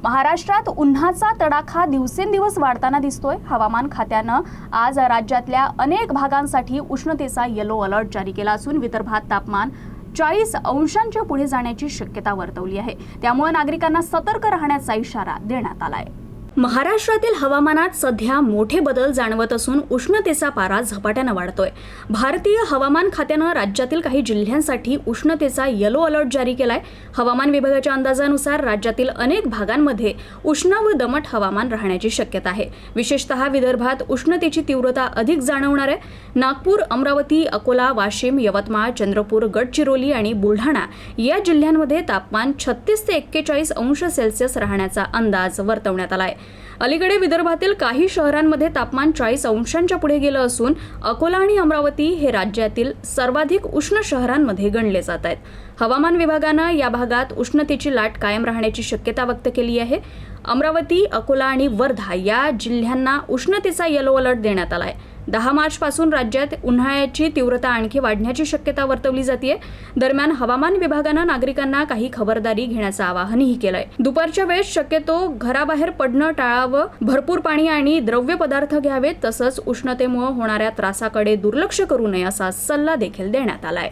महाराष्ट्रात उन्हाचा तडाखा दिवसेंदिवस वाढताना दिसतोय। हवामान खात्यानं आज राज्यातल्या अनेक भागांसाठी उष्णतेचा येलो अलर्ट जारी केला असून विदर्भात तापमान 40 अंशांच्या पुढे जाण्याची शक्यता वर्तवली आहे। त्यामुळे नागरिकांना सतर्क राहण्याचा इशारा देण्यात आलाय। महाराष्ट्रातील हवामानात सध्या मोठे बदल जाणवत असून उष्णतेचा पारा झपाट्याने वाढतोय। भारतीय हवामान खात्यानं राज्यातील काही जिल्ह्यांसाठी उष्णतेचा येलो अलर्ट जारी केलाय। हवामान विभागाच्या अंदाजानुसार राज्यातील अनेक भागांमध्ये उष्ण व दमट हवामान राहण्याची शक्यता आहे। विशेषतः विदर्भात उष्णतेची तीव्रता अधिक जाणवणार आहे। नागपूर, अमरावती, अकोला, वाशिम, यवतमाळ, चंद्रपूर, गडचिरोली आणि बुलढाणा या जिल्ह्यांमध्ये तापमान 36 ते 41 अंश सेल्सिअस राहण्याचा अंदाज वर्तवण्यात आलाय। अलीकडे विदर्भातील काही शहरांमध्ये तापमान 40 अंशांच्या पुढे गेलं असून अकोला आणि अमरावती हे राज्यातील सर्वाधिक उष्ण शहरांमध्ये गणले जात आहेत। हवामान विभागानं या भागात उष्णतेची लाट कायम राहण्याची शक्यता व्यक्त केली आहे। अमरावती, अकोला आणि वर्धा या जिल्ह्यांना उष्णतेचा येलो अलर्ट देण्यात आलाय। 10 मार्चपासून राज्यात उन्हाळ्याची तीव्रता आणखी वाढण्याची शक्यता वर्तवली जाते। दरम्यान हवामान विभागानं नागरिकांना काही खबरदारी घेण्याचं आवाहनही केलंय। दुपारच्या वेळेस शक्यतो घराबाहेर पडणं टाळावं, भरपूर पाणी आणि द्रव्य पदार्थ घ्यावेत, तसंच उष्णतेमुळे होणाऱ्या त्रासाकडे दुर्लक्ष करू नये असा सल्ला देखील देण्यात आलाय।